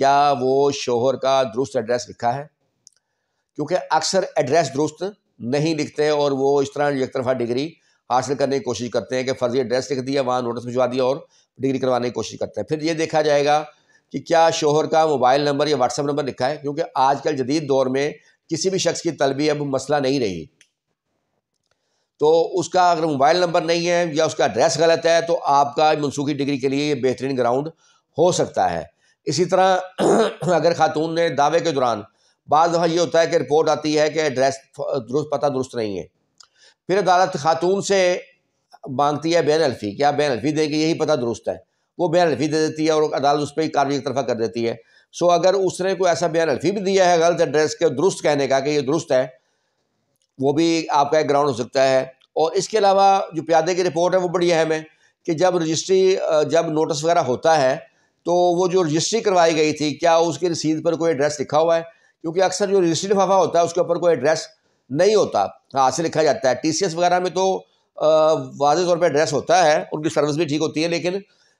کیا وہ شوہر کا درست ایڈریس لکھا ہے، کیونکہ اکثر ایڈریس درست نہیں لکھتے اور وہ اس طرح یک طرفہ ڈگری حاصل کرنے کی کوشش کرتے ہیں کہ فرضی ایڈریس لکھ دیا، وہاں نوٹس بھجوا دیا اور ڈگری کروانے کی کوشش کرتے ہیں۔ پھر یہ دیکھا جائے گا کہ کیا شوہر کا موبائل نمبر یا واٹس ایپ نمبر لکھا ہے، کیونکہ آج کل جدید دور میں کسی بھی شخص کی طلبی اب مسئلہ نہیں رہی، تو اس کا اگر موبائل نمبر نہیں ہے یا اس کا ایڈریس غلط ہے تو آپ کا منسوخی ڈگری کے لیے یہ بہترین گراؤنڈ ہو سکتا ہے۔ اسی طرح اگر خاتون نے دعوے کے دوران، بعض دفعہ یہ ہوتا ہے کہ رپورٹ آتی ہے کہ ایڈریس درست، پتہ درست نہیں ہے، پھر عدالت خاتون سے مانگتی ہے بین الفی، کیا بین الفی دے گی یہی پتہ درست ہے، وہ بین الفی دے دیتی ہے اور عدالت اس پہ کارروائی ایک طرفہ کر دیتی ہے۔ سو اگر اس نے کوئی ایسا بین الفی بھی دیا ہے غلط ایڈریس کے درست کہنے کا کہ یہ درست ہے، وہ بھی آپ کا ایک گراؤنڈ ہو سکتا ہے۔ اور اس کے علاوہ جو پیادے کی رپورٹ ہے وہ بڑی اہم ہے کہ جب رجسٹری، جب نوٹس وغیرہ ہوتا ہے تو وہ جو رجسٹری کروائی گئی تھی کیا اس کی رسید پر کوئی ایڈریس لکھا ہوا ہے، کیونکہ اکثر جو رجسٹری لفافہ ہوتا ہے اس کے اوپر کوئی ایڈریس نہیں ہوتا، ہاتھ سے لکھا جاتا ہے۔ ٹی سی ایس وغیرہ میں تو واضح طور پہ ایڈریس ہوتا ہے، ان کی سروس بھی ٹھیک ہوتی ہے، لیکن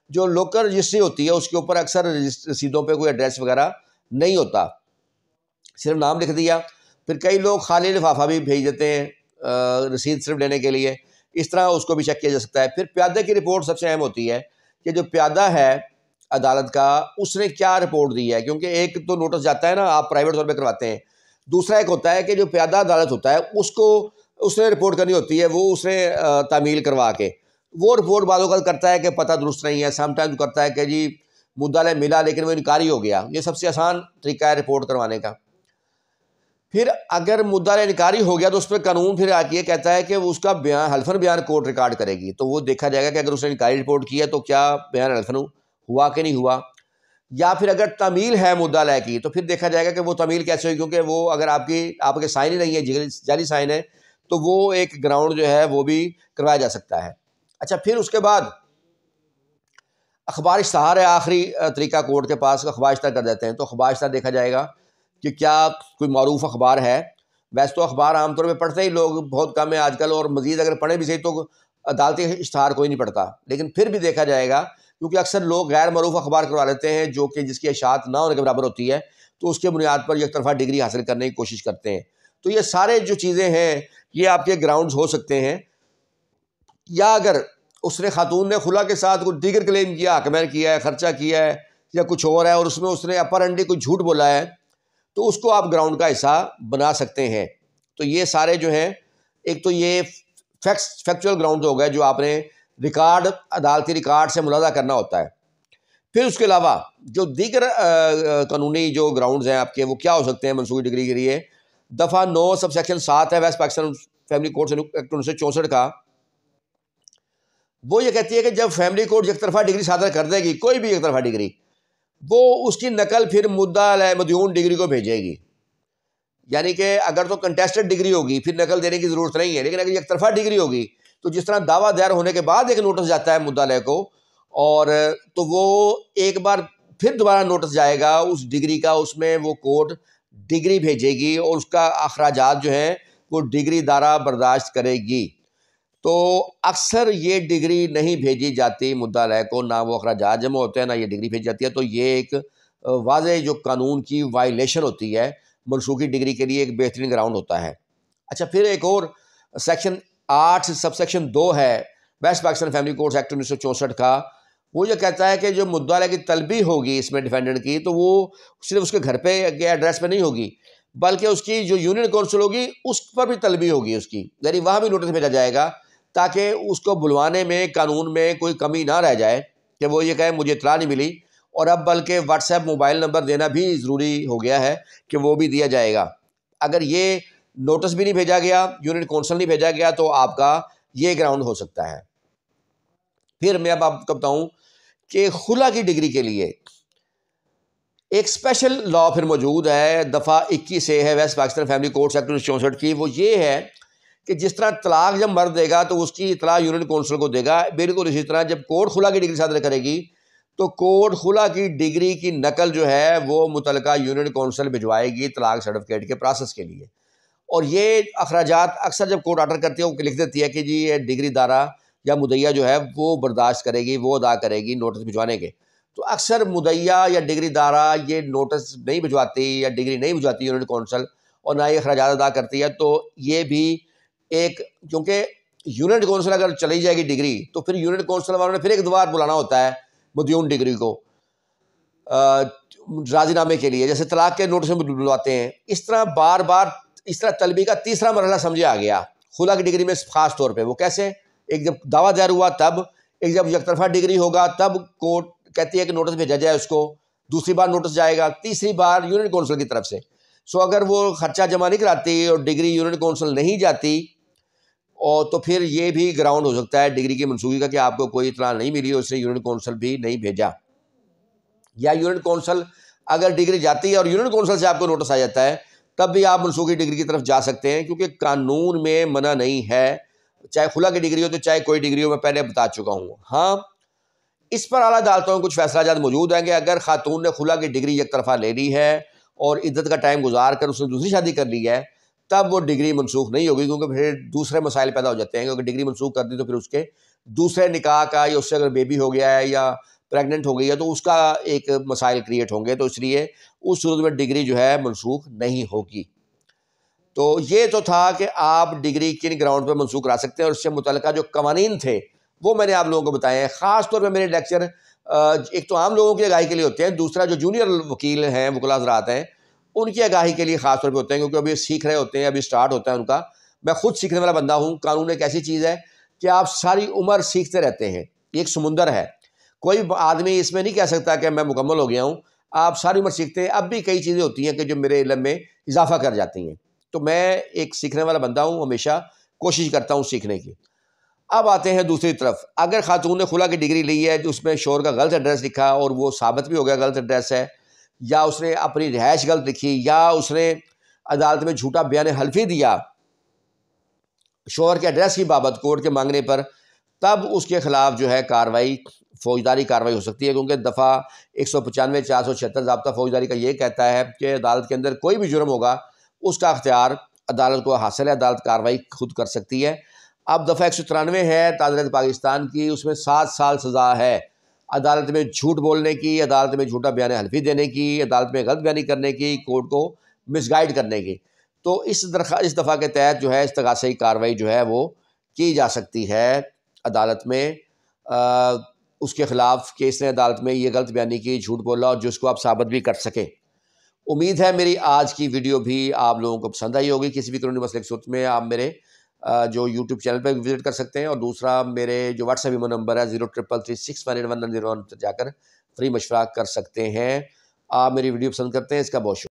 جو لوکل رجسٹری ہوتی ہے اس کے اوپر اکثر رسیدوں پہ کوئی ایڈریس وغیرہ نہیں ہوتا، صرف نام لکھ دیا۔ پھر کئی لوگ خالی لفافہ بھی بھیج دیتے ہیں رسید صرف لینے کے لیے، اس طرح اس کو بھی چیک کیا جا سکتا ہے۔ پھر پیادے کی رپورٹ سب سے اہم ہوتی ہے کہ جو پیادہ ہے عدالت کا اس نے کیا رپورٹ دی ہے، کیونکہ ایک تو نوٹس جاتا ہے نا آپ پرائیویٹ طور پہ کرواتے ہیں، دوسرا ایک ہوتا ہے کہ جو پیادہ عدالت ہوتا ہے اس نے رپورٹ کرنی ہوتی ہے، وہ اس نے تعمیل کروا کے وہ رپورٹ بعض اوقات کرتا ہے کہ پتہ درست نہیں ہے، سم ٹائمز کرتا ہے کہ جی مدعا علیہ ملا لیکن وہ انکاری ہو گیا۔ یہ سب سے آسان طریقہ ہے رپورٹ کروانے کا۔ پھر اگر مدعا علیہ انکاری ہو گیا تو اس پہ قانون پھر یہ کہتا ہے کہ اس کا بیان حلفاً بیان کورٹ ریکارڈ کرے گی، تو وہ دیکھا جائے گا کہ اگر اس نے انکاری رپورٹ کی ہے تو کیا بیان حلفاً ہوا کہ نہیں ہوا، یا پھر اگر تعمیل ہے مدعا علیہ کی تو پھر دیکھا جائے گا کہ وہ تعمیل کیسے ہوئی، کیونکہ وہ اگر آپ کے سائن ہی نہیں ہے، جعلی سائن ہے، تو وہ ایک گراؤنڈ جو ہے وہ بھی کروایا جا سکتا ہے۔ اچھا، پھر اس کے بعد اخبار اشتہار ہے، آخری طریقہ کورٹ کے پاس اخبار اشتہار کر دیتے ہیں، تو اخبار اشتہار دیکھا جائے گا کہ کیا کوئی معروف اخبار ہے۔ ویسے تو اخبار عام طور پہ پڑھتے ہی لوگ بہت کم ہیں آج کل، اور مزید اگر پڑھیں بھی صحیح تو عدالتی اشتہار کوئی نہیں پڑھتا، لیکن پھر بھی دیکھا جائے گا کیونکہ اکثر لوگ غیر معروف اخبار کروا لیتے ہیں جو کہ جس کی اشاعت نہ ہونے کے برابر ہوتی ہے، تو اس کے بنیاد پر یک طرفہ ڈگری حاصل کرنے کی کوشش کرتے ہیں۔ تو یہ سارے جو چیزیں ہیں یہ آپ کے گراؤنڈز ہو سکتے ہیں۔ یا اگر اس نے خاتون نے خلا کے ساتھ کوئی دیگر کلیم کیا، حکمین کیا ہے، خرچہ کیا ہے یا کچھ اور ہے، اور اس میں اس نے اپرنٹلی کوئی جھوٹ بولا ہے، تو اس کو آپ گراؤنڈ کا حصہ بنا سکتے ہیں۔ تو یہ سارے جو ہیں، ایک تو یہ فیکچوئل گراؤنڈ ہو گئے جو آپ نے ریکارڈ، عدالتی ریکارڈ سے ملاحظہ کرنا ہوتا ہے۔ پھر اس کے علاوہ جو دیگر قانونی جو گراؤنڈز ہیں آپ کے، وہ کیا ہو سکتے ہیں منسوخی ڈگری کے لیے؟ دفعہ 9 سب سیکشن 7 ہے West Pakistan Family Courts Act 1964 کا، وہ یہ کہتی ہے کہ جب فیملی کوڈ یک طرفہ ڈگری صادر کر دے گی، کوئی بھی یک طرفہ ڈگری، وہ اس کی نقل پھر مدعا علیہ مدعون ڈگری کو بھیجے گی۔ یعنی کہ اگر تو کنٹیسٹڈ ڈگری ہوگی پھر نقل دینے کی ضرورت نہیں ہے، لیکن اگر یک طرفہ ڈگری ہوگی تو جس طرح دعویٰ دائر ہونے کے بعد ایک نوٹس جاتا ہے مدعا علیہ کو، اور تو وہ ایک بار پھر دوبارہ نوٹس جائے گا اس ڈگری کا، اس میں وہ کورٹ ڈگری بھیجے گی اور اس کا اخراجات جو ہیں وہ ڈگری دارہ برداشت کرے گی۔ تو اکثر یہ ڈگری نہیں بھیجی جاتی مدعا علیہ کو، نہ وہ اخراجات جمع ہوتے ہیں نہ یہ ڈگری بھیجی جاتی ہے، تو یہ ایک واضح جو قانون کی وائلیشن ہوتی ہے، منسوخی ڈگری کے لیے ایک بہترین گراؤنڈ ہوتا ہے۔ اچھا، پھر ایک اور سیکشن 8 سب سیکشن 2 ہے West Pakistan Family Courts Act 1964 کا، وہ یہ کہتا ہے کہ جو مدعا علیہ کی طلبی ہوگی اس میں ڈیفینڈنٹ کی، تو وہ صرف اس کے گھر پہ کے ایڈریس پہ نہیں ہوگی، بلکہ اس کی جو یونین کونسل ہوگی اس پر بھی طلبی ہوگی اس کی، یعنی وہاں بھی نوٹس بھیجا جائے گا تاکہ اس کو بلوانے میں قانون میں کوئی کمی نہ رہ جائے کہ وہ یہ کہے مجھے اطلاع نہیں ملی۔ اور اب بلکہ واٹس ایپ موبائل نمبر دینا بھی ضروری ہو گیا ہے کہ وہ بھی دیا جائے گا۔ اگر یہ نوٹس بھی نہیں بھیجا گیا، یونین کونسل نہیں بھیجا گیا، تو آپ کا یہ گراؤنڈ ہو سکتا ہے۔ پھر میں اب آپ کو بتاؤں کہ خلا کی ڈگری کے لیے ایک اسپیشل لا پھر موجود ہے، دفعہ 21 سے ہے West Pakistan Family Courts Act 1964 کی، وہ یہ ہے کہ جس طرح طلاق جب مرد دے گا تو اس کی اطلاع یونین کونسل کو دے گا، بالکل اسی طرح جب کورٹ خلا کی ڈگری صادر کرے گی تو کورٹ خلا کی ڈگری کی نقل جو ہے وہ متعلقہ یونین کونسل بھجوائے گی طلاق سرٹیفکیٹ کے پروسیس کے لیے۔ اور یہ اخراجات اکثر جب کورٹ آرڈر کرتی ہے وہ لکھ دیتی ہے کہ جی یہ ڈگری دارہ یا مدعیہ جو ہے وہ برداشت کرے گی، وہ ادا کرے گی نوٹس بھجوانے کے۔ تو اکثر مدعیہ یا ڈگری دارہ یہ نوٹس نہیں بھجواتی یا ڈگری نہیں بھجواتی یونین کونسل، اور نہ ہی اخراجات ادا کرتی ہے. تو یہ بھی ایک، کیونکہ یونین کونسل اگر چلی جائے گی ڈگری تو پھر یونین کونسل والوں نے پھر ایک دوبار بلانا ہوتا ہے مدیون ڈگری کو راضی نامے کے لیے، جیسے طلاق کے نوٹس میں بلواتے ہیں. اس طرح بار بار اس طرح طلبی کا تیسرا مرحلہ سمجھے آ گیا خلا کی ڈگری میں خاص طور پہ. وہ کیسے؟ ایک جب دعویٰ دائر ہوا تب، ایک جب یک طرفہ ڈگری ہوگا تب کورٹ کہتی ہے کہ نوٹس بھیجا جائے اس کو، دوسری بار نوٹس جائے گا، تیسری بار یونین کونسل کی طرف سے. اگر وہ خرچہ جمع نہیں کراتی اور ڈگری یونین کونسل نہیں جاتی، اور تو پھر یہ بھی گراؤنڈ ہو سکتا ہے ڈگری کی منسوخی کا کہ آپ کو کوئی اطلاع نہیں ملی اور اس نے یونین کونسل بھی نہیں بھیجا. یا یونین کونسل اگر ڈگری جاتی ہے اور یونین کونسل سے آپ کو نوٹس آ جاتا ہے تب بھی آپ منسوخی ڈگری کی طرف جا سکتے ہیں، کیونکہ قانون میں منع نہیں ہے، چاہے خلا کی ڈگری ہو تو چاہے کوئی ڈگری ہو. میں پہلے بتا چکا ہوں. ہاں، اس پر اعلیٰ عدالتوں میں کچھ فیصلہ جات موجود ہیں کہ اگر خاتون نے خلا کی ڈگری یک طرفہ لے لی ہے اور عدت کا ٹائم گزار کر اس نے دوسری شادی کر لی ہے تب وہ ڈگری منسوخ نہیں ہوگی، کیونکہ پھر دوسرے مسائل پیدا ہو جاتے ہیں. کیونکہ ڈگری منسوخ کر دی تو پھر اس کے دوسرے نکاح کا، یا اس سے اگر بیبی ہو گیا ہے یا پریگننٹ ہو گئی ہے تو اس کا ایک مسائل کریٹ ہوں گے. تو اس لیے اس صورت میں ڈگری جو ہے منسوخ نہیں ہوگی. تو یہ تو تھا کہ آپ ڈگری کن گراؤنڈ پہ منسوخ کرا سکتے ہیں، اور اس سے متعلقہ جو قوانین تھے وہ میں نے آپ لوگوں کو بتائے ہیں. خاص طور پہ میرے لیکچر ایک تو عام لوگوں کی آگاہی کے لیے ہوتے ہیں، دوسرا جو جونیئر وکیل ہیں، وکلاء حضرات ہیں، ان کی آگاہی کے لیے خاص طور پہ ہوتے ہیں، کیونکہ ابھی سیکھ رہے ہوتے ہیں، ابھی سٹارٹ ہوتا ہے ان کا. میں خود سیکھنے والا بندہ ہوں. قانون ایک ایسی چیز ہے کہ آپ ساری عمر سیکھتے رہتے ہیں. یہ ایک سمندر ہے، کوئی آدمی اس میں نہیں کہہ سکتا کہ میں مکمل ہو گیا ہوں. آپ ساری عمر سیکھتے ہیں. اب بھی کئی چیزیں ہوتی ہیں کہ جو میرے علم میں اضافہ کر جاتی ہیں. تو میں ایک سیکھنے والا بندہ ہوں، ہمیشہ کوشش کرتا ہوں سیکھنے کی. اب آتے ہیں دوسری طرف. اگر خاتون نے خلا کی ڈگری لی ہے، اس میں شوہر کا غلط ایڈریس لکھا اور وہ ثابت بھی ہو گیا غلط ایڈریس ہے، یا اس نے اپنی رہائش غلط لکھی، یا اس نے عدالت میں جھوٹا بیان حلفی دیا شوہر کے ایڈریس کی بابت کورٹ کے مانگنے پر، تب اس کے خلاف جو ہے کاروائی، فوجداری کاروائی ہو سکتی ہے. کیونکہ دفعہ 195 476 ضابطہ فوجداری کا یہ کہتا ہے کہ عدالت کے اندر کوئی بھی جرم ہوگا اس کا اختیار عدالت کو حاصل ہے، عدالت کاروائی خود کر سکتی ہے. اب دفعہ 193 ہے تعزیرات پاکستان کی، اس میں 7 سال سزا ہے عدالت میں جھوٹ بولنے کی، عدالت میں جھوٹا بیان حلفی دینے کی، عدالت میں غلط بیانی کرنے کی، کورٹ کو مس گائیڈ کرنے کی. تو اس دفعہ کے تحت جو ہے استغاثی کاروائی جو ہے وہ کی جا سکتی ہے عدالت میں اس کے خلاف کہ اس نے عدالت میں یہ غلط بیانی کی، جھوٹ بولا، اور جس کو آپ ثابت بھی کر سکیں. امید ہے میری آج کی ویڈیو بھی آپ لوگوں کو پسند آئی ہوگی. کسی بھی قانونی مسئلے کی صورت میں آپ میرے جو یوٹیوب چینل پہ وزٹ کر سکتے ہیں، اور دوسرا میرے جو واٹس ایپ ایمو نمبر ہے 0333618101 جا کر فری مشورہ کر سکتے ہیں. آپ میری ویڈیو پسند کرتے ہیں، اس کا بہت شکریہ.